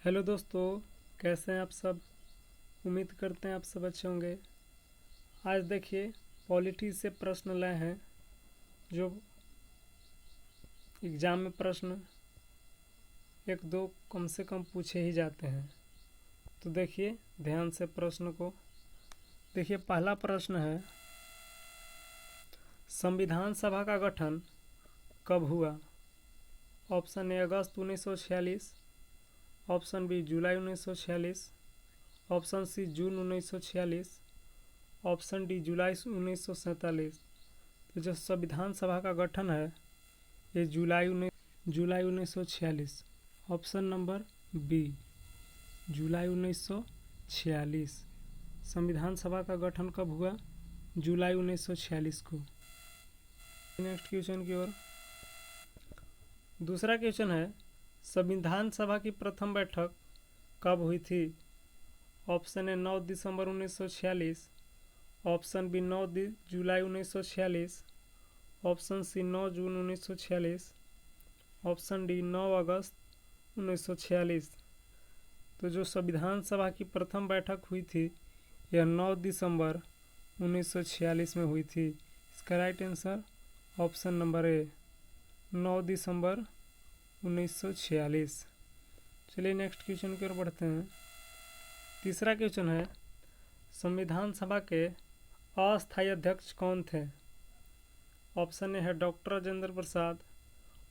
Hello दोस्तों, कैसे हैं आप सब। उम्मीद करते हैं आप सब अच्छे होंगे। आज देखिए पॉलिटी से प्रश्न लाए हैं जो एग्ज़ाम में प्रश्न एक दो कम से कम पूछे ही जाते हैं। तो देखिए ध्यान से प्रश्न को। देखिए पहला प्रश्न है, संविधान सभा का गठन कब हुआ। ऑप्शन ए अगस्त 1946, ऑप्शन बी जुलाई 1946, ऑप्शन सी जून 1946, ऑप्शन डी जुलाई 1947। तो जो संविधान सभा का गठन है ये जुलाई 1946। ऑप्शन नंबर बी जुलाई 1946। संविधान सभा का गठन कब हुआ? जुलाई 1946 को। नेक्स्ट क्वेश्चन की ओर। दूसरा क्वेश्चन है, संविधान सभा की प्रथम बैठक कब हुई थी। ऑप्शन ए 9 दिसंबर 1946, ऑप्शन बी 9 जुलाई 1946, ऑप्शन सी 9 जून 1946, ऑप्शन डी 9 अगस्त 1946। तो जो संविधान सभा की प्रथम बैठक हुई थी यह 9 दिसंबर 1946 में हुई थी। इसका right answer option number A 9 दिसंबर 1946। चलिए नेक्स्ट क्वेश्चन की ओर बढ़ते हैं। तीसरा क्वेश्चन है, संविधान सभा के अस्थायी अध्यक्ष कौन थे। ऑप्शन ए है doctor Rajendra Prasad,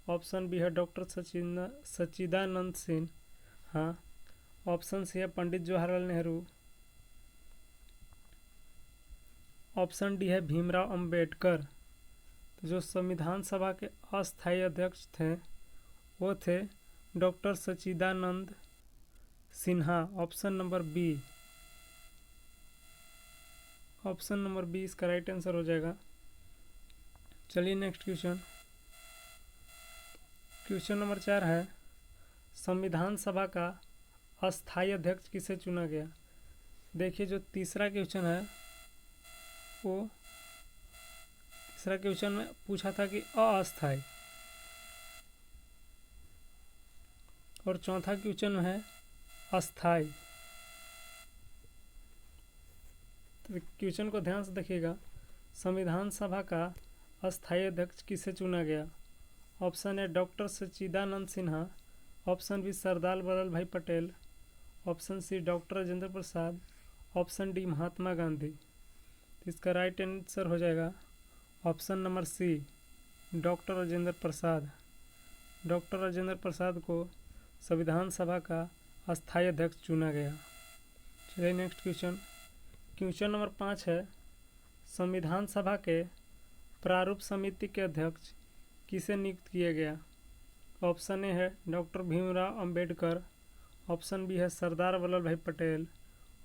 option B है doctor Sachchidanand Sinha, option C है पंडित जवाहरलाल नेहरू, ऑप्शन डी है भीमराव अंबेडकर। तो जो संविधान सभा के अस्थायी अध्यक्ष थे वो थे doctor Sachchidanand Sinha. Option number B इसका राइट आंसर हो जाएगा। चलिए नेक्स्ट क्वेश्चन नंबर 4 है, संविधान सभा का अस्थायी अध्यक्ष किसे चुना गया। देखिए जो तीसरा क्वेश्चन है वो तीसरा क्वेश्चन में पूछा था कि अस्थायी, और चौथा क्वेश्चन है अस्थायी। तो क्वेश्चन को ध्यान से देखिएगा। संविधान सभा का अस्थायी अध्यक्ष किसे चुना गया। Option A doctor Sachchidanand Sinha, option B Sardar Vallabh Bhai Patel, option C doctor Rajendra Prasad, option D Mahatma Gandhi. तो इसका राइट आंसर हो जाएगा option number C doctor Rajendra Prasad. Doctor Rajendra Prasad को संविधान सभा का अस्थायी अध्यक्ष चुना गया। चलिए नेक्स्ट क्वेश्चन नंबर 5 है, संविधान सभा के प्रारूप समिति के अध्यक्ष किसे नियुक्त किया गया। ऑप्शन ए है doctor Bhimrao Ambedkar, option B है Sardar Vallabh Bhai Patel,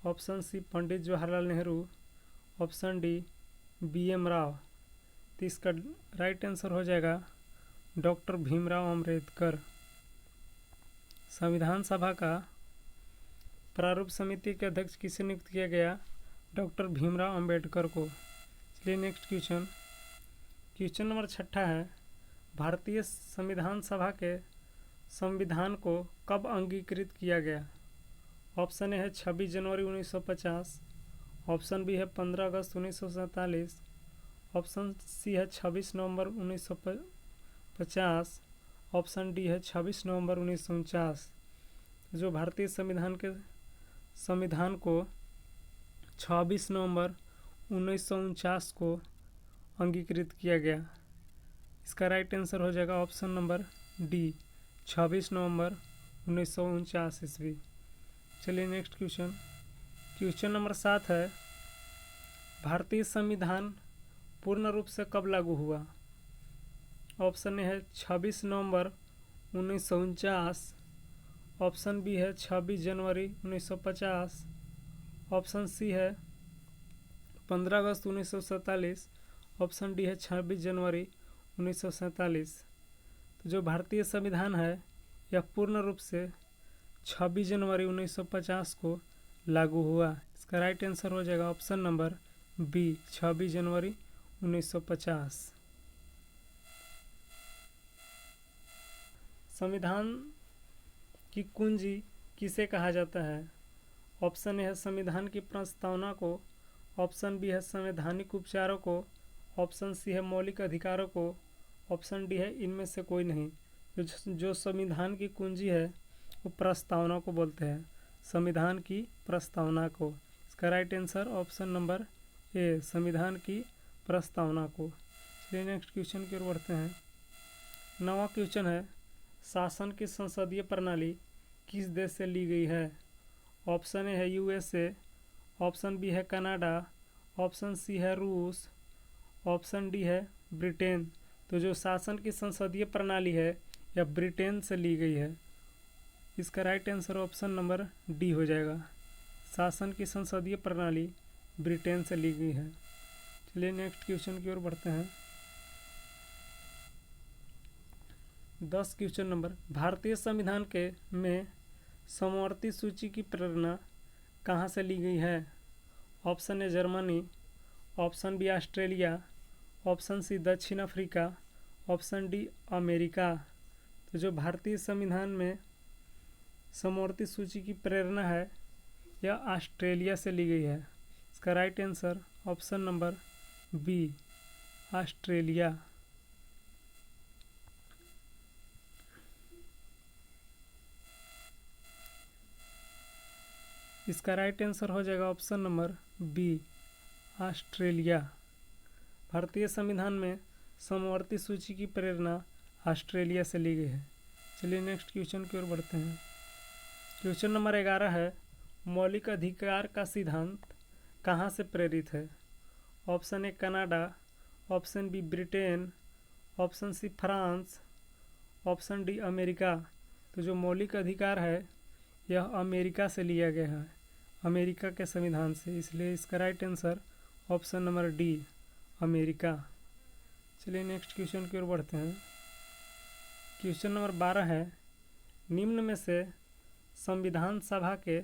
option C Pandit Jawaharlal Nehru, option D BM Rao. तो इसका राइट आंसर हो जाएगा डॉक्टर भीमराव अंबेडकर। संविधान सभा का प्रारूप समिति के अध्यक्ष किसे नियुक्त किया गया, डॉक्टर भीमराव अंबेडकर को। चलिए नेक्स्ट क्वेश्चन नंबर 6 है, भारतीय संविधान सभा के संविधान को कब अंगीकृत किया गया। ऑप्शन ए है 26 जनवरी 1950, ऑप्शन बी है 15 अगस्त 1947, ऑप्शन सी है 26 नवंबर 1950, ऑप्शन डी है 26 नवंबर 1949। जो भारतीय संविधान को 26 नवंबर 1949 को अंगीकृत किया गया। इसका राइट आंसर हो जाएगा ऑप्शन नंबर डी 26 नवंबर 1949 ईस्वी। चलिए नेक्स्ट क्वेश्चन नंबर 7 है, भारतीय संविधान पूर्ण रूप से कब लागू हुआ। ऑप्शन ए है 26 नवंबर 1949, ऑप्शन बी है 26 जनवरी 1950, ऑप्शन सी है 15 अगस्त 1947, ऑप्शन डी है 26 जनवरी 1947। तो जो भारतीय संविधान है यह पूर्ण रूप से 26 जनवरी 1950 को लागू हुआ। इसका राइट आंसर हो जाएगा ऑप्शन नंबर बी 26 जनवरी 1950। संविधान की कुंजी किसे कहा जाता है? ऑप्शन ए है संविधान की प्रस्तावना को, ऑप्शन बी है संवैधानिक उपचारों को, ऑप्शन सी है मौलिक अधिकारों को, ऑप्शन डी है इनमें से कोई नहीं। जो संविधान की कुंजी है वो प्रस्तावना को बोलते हैं, संविधान की प्रस्तावना को। इसका right answer option number A, संविधान की प्रस्तावना को। चलिए नेक्स्ट क्वेश्चन की ओर बढ़ते हैं। 9वां क्वेश्चन है, शासन की संसदीय प्रणाली किस देश से ली गई है? ऑप्शन ए है यूएसए, ऑप्शन बी है कनाडा, ऑप्शन सी है रूस, ऑप्शन डी है ब्रिटेन। तो जो शासन की संसदीय प्रणाली है यह ब्रिटेन से ली गई है। इसका right answer option number D हो जाएगा, शासन की संसदीय प्रणाली ब्रिटेन से ली गई है। चलिए नेक्स्ट क्वेश्चन की ओर बढ़ते हैं। 10 क्वेश्चन नंबर, भारतीय संविधान के में समवर्ती सूची की प्रेरणा कहाँ से ली गई है? Option A Germany, option B Australia, option C दक्षिण अफ्रीका, ऑप्शन डी अमेरिका। तो जो भारतीय संविधान में समवर्ती सूची की प्रेरणा है यह ऑस्ट्रेलिया से ली गई है। इसका right answer option number B, Australia. इसका राइट आंसर हो जाएगा ऑप्शन नंबर बी, ऑस्ट्रेलिया। भारतीय संविधान में समवर्ती सूची की प्रेरणा ऑस्ट्रेलिया से ली गई है। चलिए नेक्स्ट क्वेश्चन की ओर बढ़ते हैं। क्वेश्चन नंबर 11 है, मौलिक अधिकार का सिद्धांत कहाँ से प्रेरित है? Option A Canada, option B Britain, option C France, option D America. तो जो मौलिक अधिकार है यह अमेरिका से लिया गया है, अमेरिका के संविधान से, इसलिए इसका right answer option number D, America. चलिए नेक्स्ट क्वेश्चन की ओर बढ़ते हैं। क्वेश्चन नंबर 12 है, निम्न में से संविधान सभा के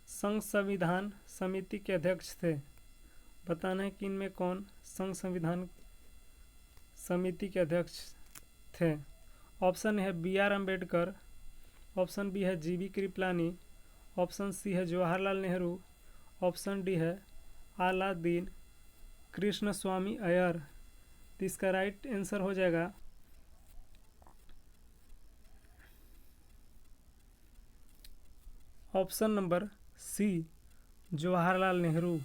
संघ संविधान समिति के अध्यक्ष थे। बताना है कि इनमें कौन संघ संविधान समिति के अध्यक्ष थे। ऑप्शन है B R Ambedkar, option B है G B Kripalani, option C है जवाहरलाल नेहरू, ऑप्शन डी है अलाउद्दीन कृष्ण स्वामी अय्यर। तो इसका राइट आंसर हो जाएगा option number C, Jawaharlal Nehru.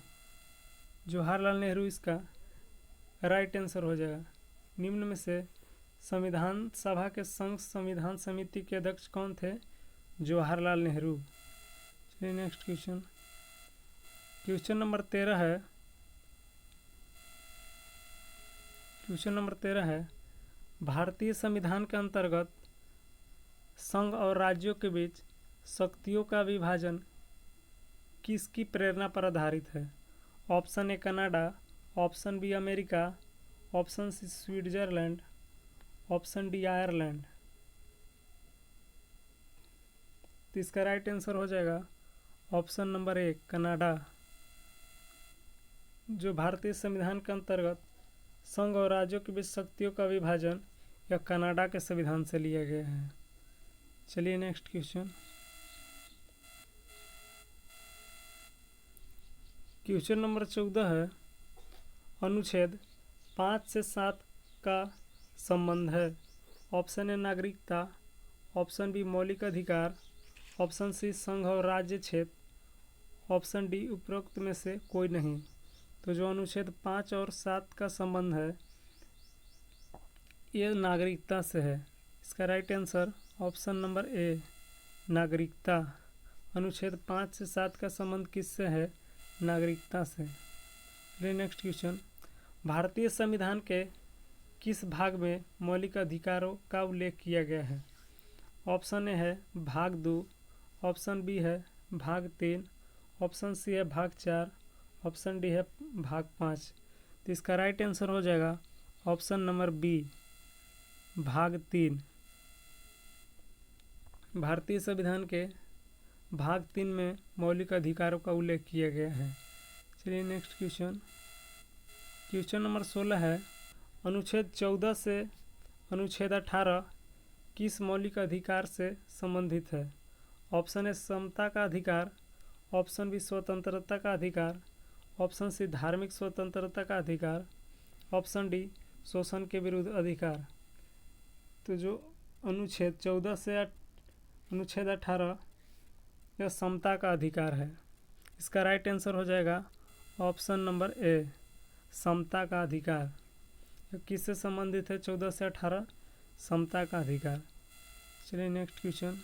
Jawaharlal Nehru इसका राइट आंसर हो जाएगा। निम्न में से संविधान सभा के संघ संविधान समिति के अध्यक्ष कौन थे? जवाहरलाल नेहरू। चलिए नेक्स्ट क्वेश्चन। क्वेश्चन नंबर 13 है। क्वेश्चन नंबर 13 है, भारतीय संविधान के अंतर्गत संघ और राज्यों के बीच शक्तियों का विभाजन किसकी प्रेरणा पर आधारित है? Option A Canada, option B America, option C Switzerland, option D Ireland. तो इसका राइट आंसर हो जाएगा ऑप्शन नंबर ए, कनाडा। जो भारतीय संविधान के अंतर्गत संघ और राज्यों के बीच शक्तियों का विभाजन यह कनाडा के संविधान से लिया गया है। चलिए नेक्स्ट क्वेश्चन। क्वेश्चन नंबर 14 है, अनुच्छेद 5 से 7 का संबंध है। ऑप्शन ए नागरिकता, ऑप्शन बी मौलिक अधिकार, ऑप्शन सी संघ और राज्य क्षेत्र, ऑप्शन डी उपरोक्त में से कोई नहीं। तो जो अनुच्छेद 5 और 7 का संबंध है ये नागरिकता से है। इसका right answer option number A, नागरिकता। अनुच्छेद 5 से 7 का संबंध किससे है? नागरिकता से। नेक्स्ट क्वेश्चन, भारतीय संविधान के किस भाग में मौलिक अधिकारों का उल्लेख किया गया है? ऑप्शन ए है भाग 2, ऑप्शन बी है भाग 3, ऑप्शन सी है भाग 4, ऑप्शन डी है भाग 5। तो इसका राइट आंसर हो जाएगा ऑप्शन नंबर बी, भाग 3। भारतीय संविधान के भाग 3 में मौलिक अधिकारों का उल्लेख किया गया है। चलिए नेक्स्ट क्वेश्चन। क्वेश्चन नंबर 16 है, अनुच्छेद 14 से अनुच्छेद 18 किस मौलिक अधिकार से संबंधित है? ऑप्शन ए समता का अधिकार, ऑप्शन बी स्वतंत्रता का अधिकार, ऑप्शन सी धार्मिक स्वतंत्रता का अधिकार, ऑप्शन डी शोषण के विरुद्ध अधिकार। तो जो अनुच्छेद 14 से अनुच्छेद 18 यह समता का अधिकार है। इसका राइट आंसर हो जाएगा ऑप्शन नंबर ए, समता का अधिकार। किससे संबंधित है 14 से 18? समता का अधिकार। चलिए नेक्स्ट क्वेश्चन,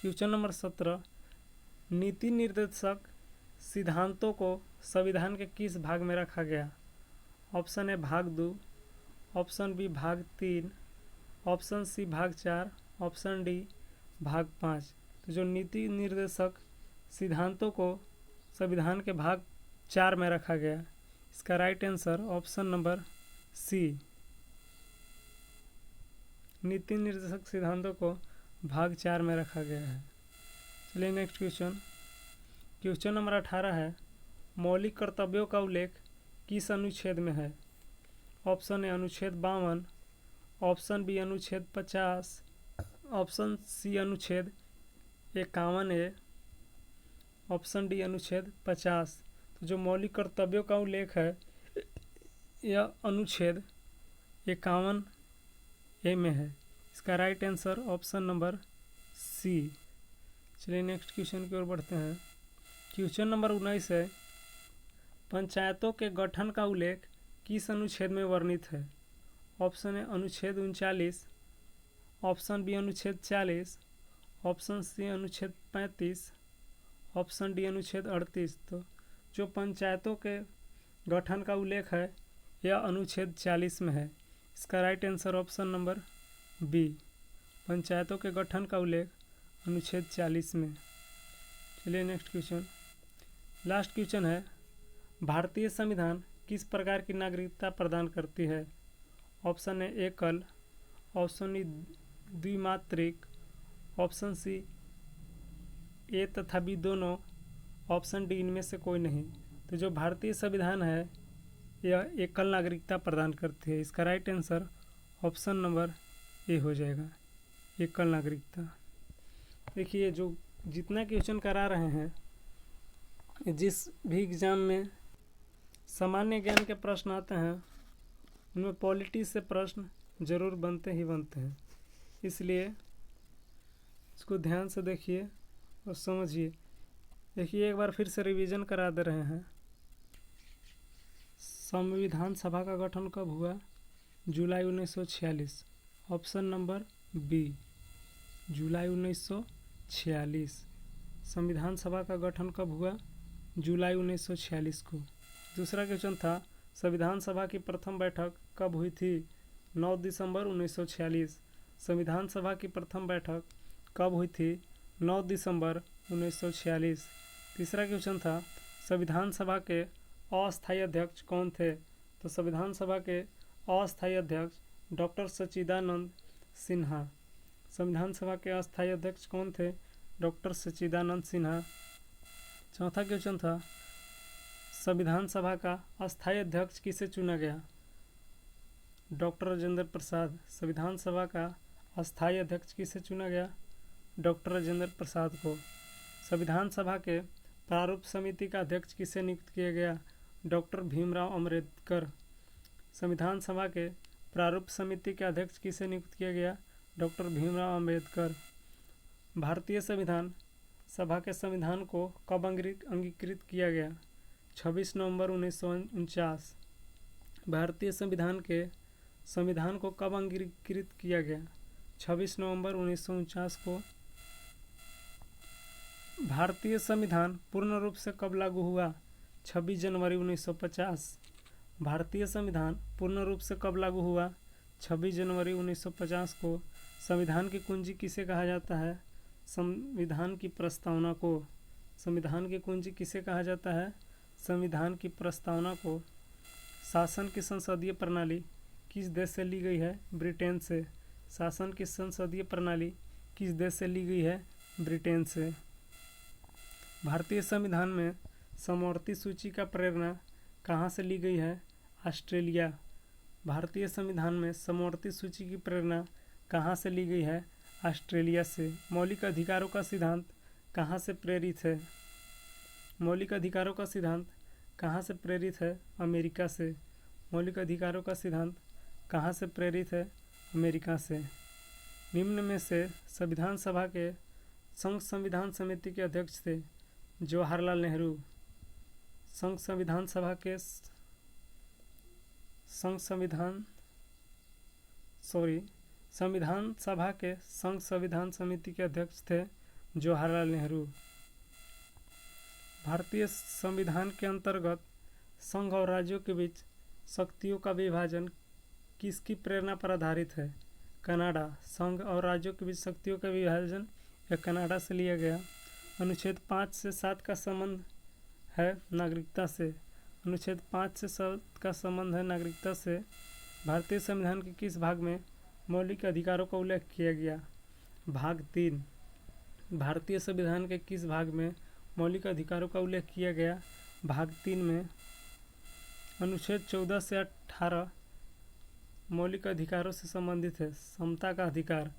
क्वेश्चन नंबर 17, नीति निर्देशक सिद्धांतों को संविधान के किस भाग में रखा गया? ऑप्शन ए भाग 2, ऑप्शन बी भाग 3, ऑप्शन सी भाग 4, ऑप्शन डी भाग 5। तो जो नीति निर्देशक सिद्धांतों को संविधान के भाग 4 में रखा गया, इसका right answer option number C, नीति निर्देशक सिद्धांतों को भाग 4 में रखा गया है। चलिए नेक्स्ट क्वेश्चन, क्वेश्चन नंबर 18 है, मौलिक कर्तव्यों का उल्लेख किस अनुच्छेद में है? ऑप्शन ए अनुच्छेद 52, ऑप्शन बी अनुच्छेद 50, ऑप्शन सी अनुच्छेद 51A, ऑप्शन डी अनुच्छेद 50। तो जो मौलिक कर्तव्यों का उल्लेख है यह अनुच्छेद 51A में है। इसका right answer option number C. चलिए नेक्स्ट क्वेश्चन की ओर बढ़ते हैं। क्वेश्चन नंबर 19 है, पंचायतों के गठन का उल्लेख किस अनुच्छेद में वर्णित है? ऑप्शन ए अनुच्छेद 39, ऑप्शन बी अनुच्छेद 40, ऑप्शन सी अनुच्छेद 35, ऑप्शन डी अनुच्छेद 38। तो जो पंचायतों के गठन का उल्लेख है यह अनुच्छेद 40 में है। इसका right answer option number B, पंचायतों के गठन का उल्लेख अनुच्छेद 40 में। चलिए नेक्स्ट क्वेश्चन, लास्ट क्वेश्चन है, भारतीय संविधान किस प्रकार की नागरिकता प्रदान करती है? ऑप्शन ए एकल, ऑप्शन ई द्विमात्रिक, ऑप्शन सी ए तथा बी दोनों, ऑप्शन डी इनमें से कोई नहीं। तो जो भारतीय संविधान है यह एकल नागरिकता प्रदान करती है। इसका right answer option number A हो जाएगा, एकल नागरिकता। देखिए जो जितना क्वेश्चन करा रहे हैं, जिस भी एग्ज़ाम में सामान्य ज्ञान के प्रश्न आते हैं उनमें पॉलिटी से प्रश्न जरूर बनते ही बनते हैं, इसलिए इसको ध्यान से देखिए और समझिए। देखिए एक बार फिर से रिवीजन करा दे रहे हैं। संविधान सभा का गठन कब हुआ? जुलाई 1946, ऑप्शन नंबर बी, जुलाई 1946। संविधान सभा का गठन कब हुआ? जुलाई 1946 को। दूसरा क्वेश्चन था, संविधान सभा की प्रथम बैठक कब हुई थी? 9 दिसंबर 1946। संविधान सभा की प्रथम बैठक कब हुई थी? 9 दिसंबर 1946। तीसरा क्वेश्चन था, संविधान सभा के अस्थायी अध्यक्ष कौन थे? तो संविधान सभा के अस्थायी अध्यक्ष डॉक्टर सच्चिदानंद सिन्हा। संविधान सभा के अस्थायी अध्यक्ष कौन थे? डॉक्टर सच्चिदानंद सिन्हा। चौथा क्वेश्चन था, संविधान सभा का अस्थायी अध्यक्ष किसे चुना गया? डॉक्टर राजेंद्र प्रसाद। संविधान सभा का अस्थायी अध्यक्ष किसे चुना गया? डॉक्टर राजेंद्र प्रसाद को। संविधान सभा के प्रारूप समिति का अध्यक्ष किसे नियुक्त किया गया? डॉक्टर भीमराव अम्बेडकर। संविधान सभा के प्रारूप समिति के अध्यक्ष किसे नियुक्त किया गया? डॉक्टर भीमराव अम्बेडकर। भारतीय संविधान सभा के संविधान को कब अंगीकृत किया गया? 26 नवंबर 1949। भारतीय संविधान के संविधान को कब अंगीकृत किया गया? 26 नवंबर 1949 को। भारतीय संविधान पूर्ण रूप से कब लागू हुआ? 26 जनवरी 1950। भारतीय संविधान पूर्ण रूप से कब लागू हुआ? 26 जनवरी 1950 को। संविधान की कुंजी किसे कहा जाता है? संविधान की प्रस्तावना को। संविधान की कुंजी किसे कहा जाता है? संविधान की प्रस्तावना को। शासन की संसदीय प्रणाली किस देश से ली गई है? ब्रिटेन से। शासन की संसदीय प्रणाली किस देश से ली गई है? ब्रिटेन से। भारतीय संविधान में समवर्ती सूची का प्रेरणा कहाँ से ली गई है? ऑस्ट्रेलिया। भारतीय संविधान में समवर्ती सूची की प्रेरणा कहाँ से ली गई है? ऑस्ट्रेलिया से। मौलिक अधिकारों का सिद्धांत कहाँ से प्रेरित है? मौलिक अधिकारों का सिद्धांत कहाँ से प्रेरित है? अमेरिका से। मौलिक अधिकारों का सिद्धांत कहाँ से प्रेरित है? अमेरिका से। निम्न में से संविधान सभा के संघ संविधान समिति के अध्यक्ष थे? जवाहरलाल नेहरू। संघ संविधान सभा के संविधान सभा के संघ संविधान समिति के अध्यक्ष थे जवाहरलाल नेहरू। भारतीय संविधान के अंतर्गत संघ और राज्यों के बीच शक्तियों का विभाजन किसकी प्रेरणा पर आधारित है? कनाडा। संघ और राज्यों के बीच शक्तियों का विभाजन यह कनाडा से लिया गया। अनुच्छेद 5 से 7 का संबंध है नागरिकता से। अनुच्छेद 5 से 7 का संबंध है नागरिकता से। भारतीय संविधान के किस भाग में मौलिक अधिकारों का उल्लेख किया गया? भाग 3। भारतीय संविधान के किस भाग में मौलिक अधिकारों का उल्लेख किया गया? भाग 3 में। अनुच्छेद 14 से 18 मौलिक अधिकारों से संबंधित है। समता का अधिकार।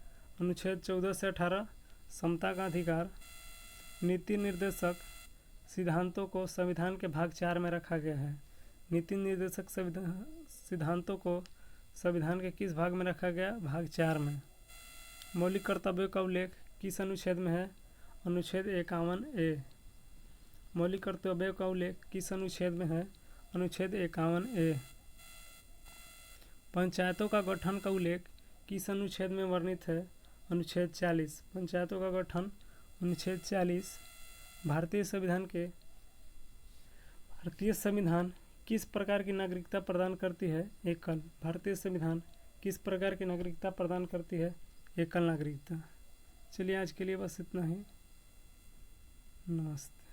अनुच्छेद 14 से 18 समता का अधिकार। नीति निर्देशक सिद्धांतों को संविधान के भाग 4 में रखा गया है। नीति निर्देशक सिद्धांतों को संविधान के किस भाग में रखा गया? भाग 4 में। मौलिक कर्तव्यों का उल्लेख किस अनुच्छेद में है? अनुच्छेद 51A। मौलिक कर्तव्यों का उल्लेख किस अनुच्छेद में है? अनुच्छेद 51A। पंचायतों का गठन का उल्लेख किस अनुच्छेद में वर्णित है? अनुच्छेद 40। पंचायतों का गठन अनुच्छेद 40। भारतीय संविधान किस प्रकार की नागरिकता प्रदान करती है? एकल। भारतीय संविधान किस प्रकार की नागरिकता प्रदान करती है? एकल नागरिकता। चलिए आज के लिए बस इतना ही। नमस्ते।